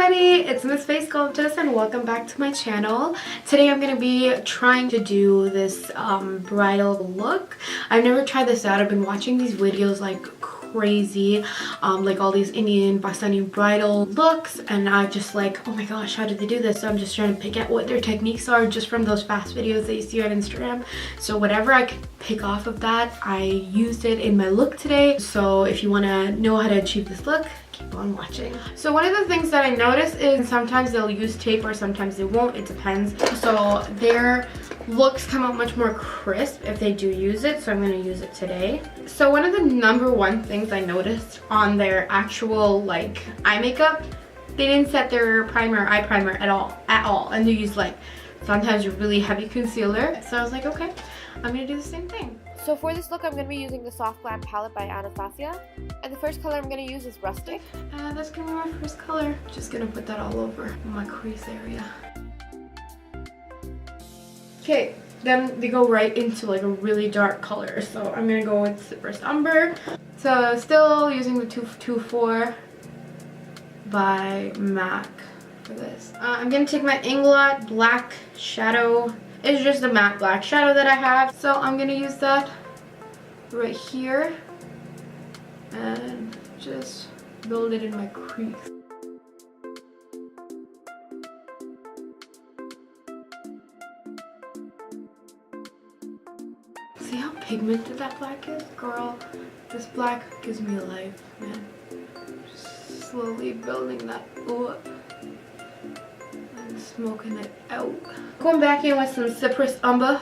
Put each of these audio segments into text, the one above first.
everybody, it's Miss Face Sculptress and welcome back to my channel. Today I'm going to be trying to do this bridal look. I've never tried this out. I've been watching these videos like crazy, like all these Indian Pakistani bridal looks, and I just like, oh my gosh, how did they do this? So I'm just trying to pick out what their techniques are just from those fast videos that you see on Instagram. So whatever I could pick off of that, I used it in my look today. So if you want to know how to achieve this look, keep on watching. So one of the things that I noticed is sometimes they'll use tape or sometimes they won't, it depends. So their looks come out much more crisp if they do use it, so I'm going to use it today. So one of the number one things I noticed on their actual like eye makeup, they didn't set their primer, eye primer at all, and they used like sometimes a really heavy concealer. So I was like, okay, I'm going to do the same thing. So for this look, I'm going to be using the Soft Glam palette by Anastasia. And the first color I'm going to use is Rustic. And that's going to be my first color. Just going to put that all over my crease area. Okay, then they go right into like a really dark color. So I'm going to go with Cypress Umber. So still using the 224 by MAC for this. I'm going to take my Inglot Black Shadow. It's just a matte black shadow that I have. So I'm going to use that right here and just build it in my crease. See how pigmented that black is? Girl, this black gives me life, man. Just slowly building that up. Smoking it out. Going back in with some Cypress Umber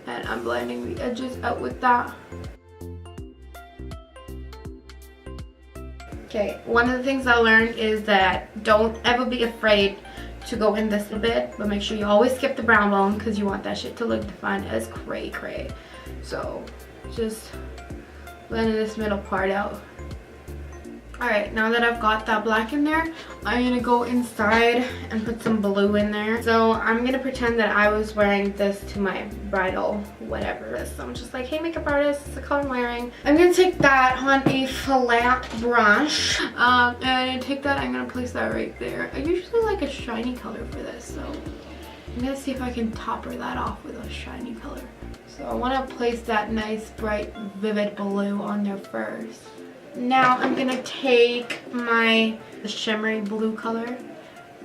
and I'm blending the edges out with that. Okay, one of the things I learned is that don't ever be afraid to go in this a bit, but make sure you always skip the brown bone because you want that shit to look defined as cray cray. So just blending this middle part out. Alright, now that I've got that black in there, I'm going to go inside and put some blue in there. So I'm going to pretend that I was wearing this to my bridal whatever. So I'm just like, hey makeup artist, this is the color I'm wearing. I'm going to take that on a flat brush. And take that, I'm going to place that right there. I usually like a shiny color for this, so I'm going to see if I can topper that off with a shiny color. So I want to place that nice, bright, vivid blue on there first. Now I'm going to take my shimmery blue color,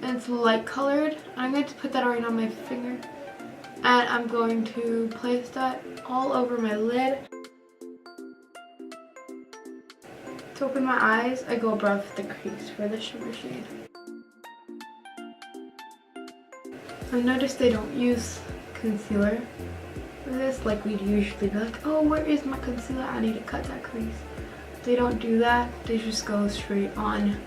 and it's light colored. I'm going to put that right on my finger, and I'm going to place that all over my lid. To open my eyes, I go above the crease for the shimmer shade. I noticed they don't use concealer for this, like we'd usually be like, oh, where is my concealer? I need to cut that crease. They don't do that. They just go straight on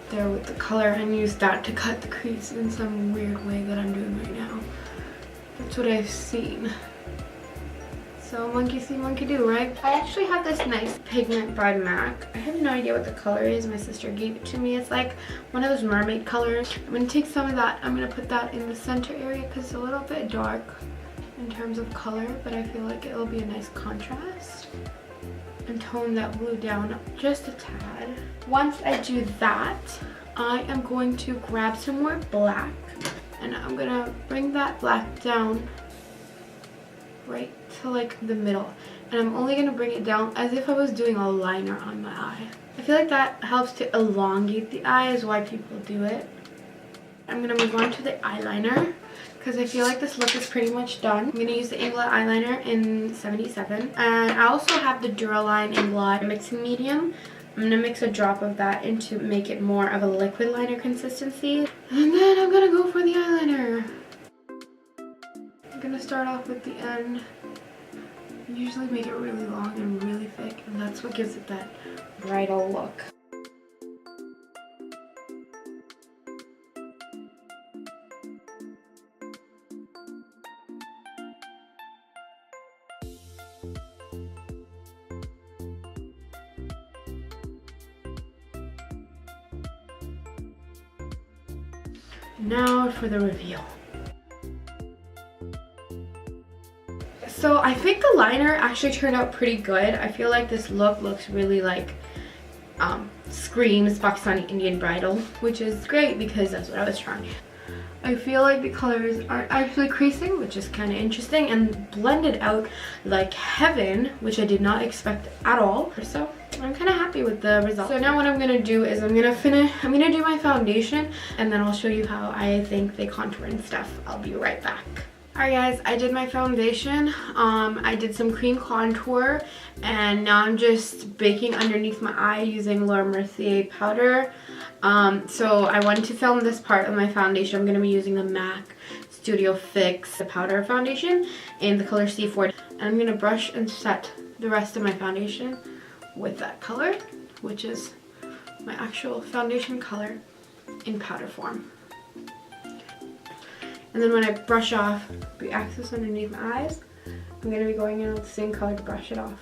there with the color and use that to cut the crease in some weird way that I'm doing right now. That's what I've seen. So monkey see, monkey do, right? I actually have this nice pigment by MAC. I have no idea what the color is. My sister gave it to me. It's like one of those mermaid colors. I'm going to take some of that. I'm going to put that in the center area because it's a little bit dark in terms of color, but I feel like it'll be a nice contrast. And tone that blue down just a tad. Once I do that, I am going to grab some more black and I'm gonna bring that black down right to like the middle, and I'm only gonna bring it down as if I was doing a liner on my eye. I feel like that helps to elongate the eye, is why people do it. I'm gonna move on to the eyeliner because I feel like this look is pretty much done. I'm going to use the Inglot eyeliner in 77. And I also have the Duraline Inglot mixing medium. I'm going to mix a drop of that in to make it more of a liquid liner consistency. And then I'm going to go for the eyeliner. I'm going to start off with the end. I usually make it really long and really thick, and that's what gives it that bridal look. Now for the reveal. So I think the liner actually turned out pretty good. I feel like this look looks really like screams Pakistani Indian Bridal, which is great because that's what I was trying. I feel like the colors are actually creasing, which is kind of interesting, and blended out like heaven, which I did not expect at all. So I'm kind of happy with the result. So now what I'm gonna do is I'm gonna do my foundation, and then I'll show you how I think they contour and stuff. I'll be right back. Alright guys, I did my foundation. I did some cream contour, and now I'm just baking underneath my eye using Laura Mercier powder. So I wanted to film this part of my foundation. I'm going to be using the MAC Studio Fix powder foundation in the color C4. And I'm going to brush and set the rest of my foundation with that color, which is my actual foundation color in powder form. And then when I brush off the excess underneath my eyes, I'm going to be going in with the same color to brush it off.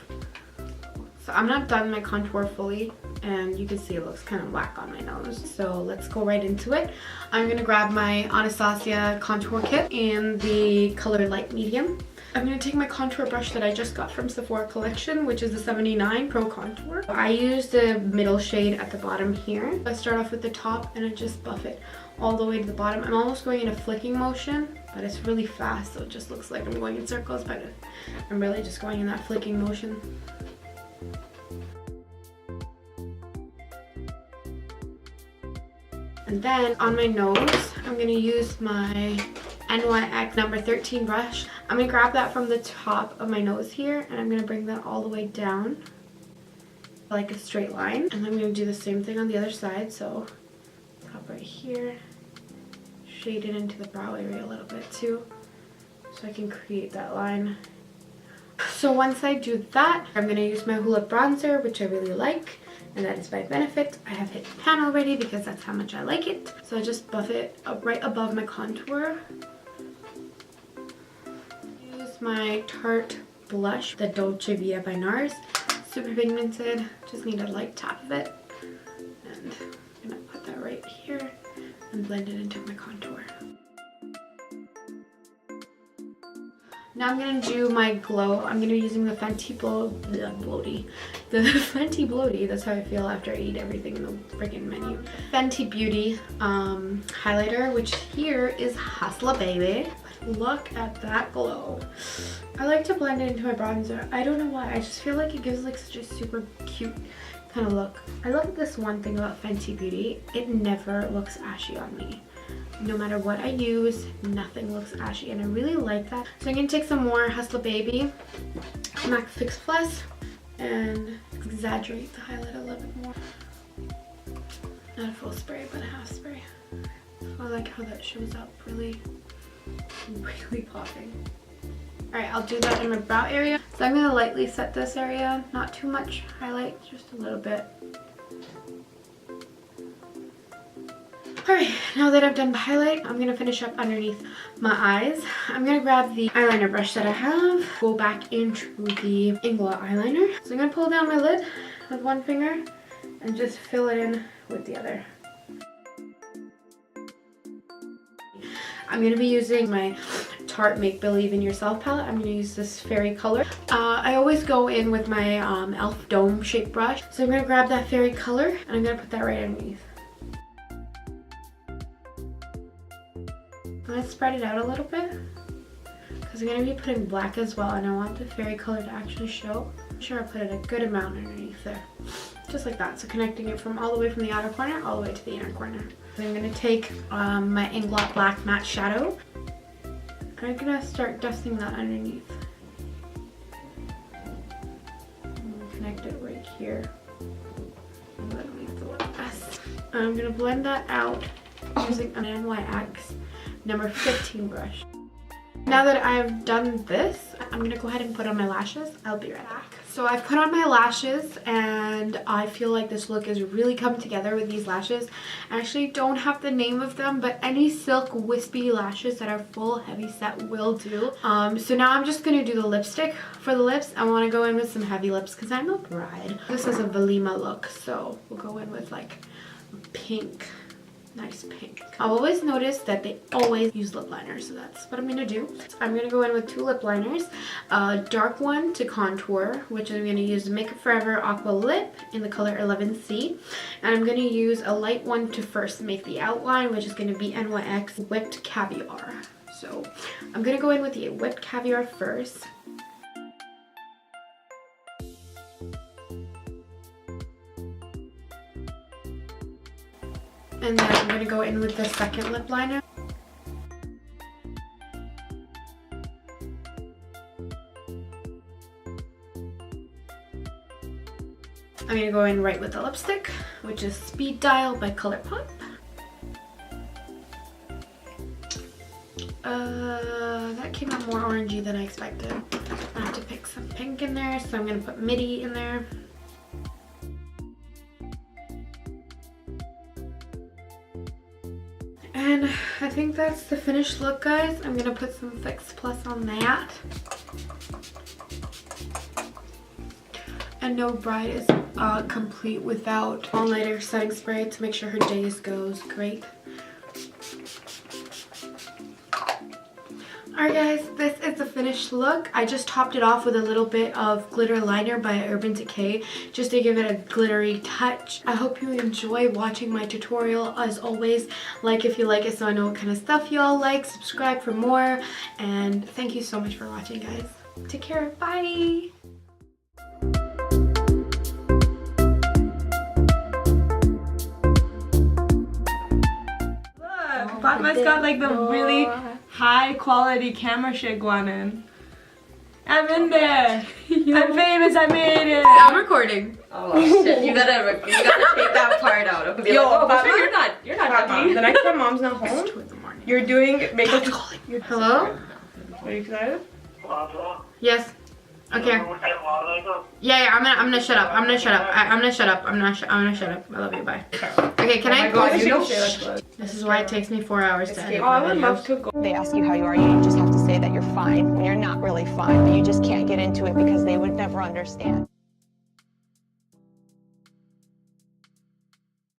So I'm not done my contour fully, and you can see it looks kind of whack on my nose. So let's go right into it. I'm going to grab my Anastasia contour kit in the color light medium. I'm going to take my contour brush that I just got from Sephora collection, which is the 79 Pro Contour. I use the middle shade at the bottom here. I start off with the top and I just buff it all the way to the bottom. I'm almost going in a flicking motion, but it's really fast, so it just looks like I'm going in circles, but I'm really just going in that flicking motion. And then on my nose, I'm going to use my NYX number 13 brush. I'm going to grab that from the top of my nose here, and I'm going to bring that all the way down like a straight line. And I'm going to do the same thing on the other side. So top right here, shade it into the brow area a little bit too, so I can create that line. So once I do that, I'm going to use my Hoola bronzer, which I really like. And that is by Benefit. I have hit pan already because that's how much I like it. So I just buff it up right above my contour. Use my Tarte blush, the Dolce Vita by NARS. Super pigmented, just need a light tap of it. And I'm gonna put that right here and blend it into my contour. Now I'm going to do my glow. I'm going to be using the Fenty Bloaty, that's how I feel after I eat everything in the freaking menu. Fenty Beauty highlighter, which here is Hustla Baby. Look at that glow. I like to blend it into my bronzer. I don't know why, I just feel like it gives like such a super cute kind of look. I love this one thing about Fenty Beauty, it never looks ashy on me. No matter what I use, nothing looks ashy, and I really like that. So I'm going to take some more Hustla Baby MAC Fix Plus and exaggerate the highlight a little bit more. Not a full spray, but a half spray. I like how that shows up really popping. Alright, I'll do that in my brow area. So I'm going to lightly set this area, not too much highlight, just a little bit. Alright, now that I've done the highlight, I'm going to finish up underneath my eyes. I'm going to grab the eyeliner brush that I have, go back into the Ingla eyeliner. So I'm going to pull down my lid with one finger and just fill it in with the other. I'm going to be using my Tarte Make Believe in Yourself palette. I'm going to use this fairy color. I always go in with my e.l.f. dome shaped brush. So I'm going to grab that fairy color and I'm going to put that right underneath. I'm going to spread it out a little bit because I'm going to be putting black as well, and I want the fairy color to actually show. I'm sure I put it a good amount underneath there. Just like that. So connecting it from all the way from the outer corner all the way to the inner corner. I'm going to take my Inglot Black Matte Shadow. I'm going to start dusting that underneath. Connect it right here. Underneath the little S. I'm going to blend that out using an NYX number 15 brush. Now that I've done this, I'm going to go ahead and put on my lashes. I'll be right back. So I've put on my lashes and I feel like this look is really come together with these lashes. I actually don't have the name of them, but any silk wispy lashes that are full heavy set will do. So now I'm just going to do the lipstick. For the lips, I want to go in with some heavy lips because I'm a bride. This is a Velima look, so we'll go in with like a pink nice pink. I've always noticed that they always use lip liners, so that's what I'm gonna do. So I'm gonna go in with 2 lip liners, a dark one to contour, which I'm gonna use Makeup Forever Aqua Lip in the color 11C, and I'm gonna use a light one to first make the outline, which is gonna be NYX Whipped Caviar. So I'm gonna go in with the Whipped Caviar first. And then I'm going to go in with the second lip liner. I'm going to go in right with the lipstick, which is Speed Dial by ColourPop. That came out more orangey than I expected. I have to pick some pink in there, so I'm going to put Midi in there. And I think that's the finished look, guys. I'm gonna put some Fix Plus on that. And no bride is complete without all-nighter setting spray to make sure her days goes great. Alright guys, this is the finished look. I just topped it off with a little bit of glitter liner by Urban Decay just to give it a glittery touch. I hope you enjoy watching my tutorial. As always, like if you like it so I know what kind of stuff you all like. Subscribe for more, and thank you so much for watching, guys. Take care. Bye! Look, Fatma's got like the really high quality camera shit going in. I'm in there. I'm famous. I made it. I'm recording. Oh shit! You gotta take that part out. Okay, Yo, like, oh, Fatma, you're not happy. The next time mom's not home, you're doing makeup. Hello? Are you excited? Yes. Okay. Yeah, I'm gonna shut up. I'm gonna shut up. I'm gonna shut up. I'm gonna shut up. I love you. Bye. Okay, can I? God, you don't This is why it takes me 4 hours to edit Oh, I my would love videos. to go. They ask you how you are, you just have to say that you're fine when you're not really fine, but you just can't get into it because they would never understand.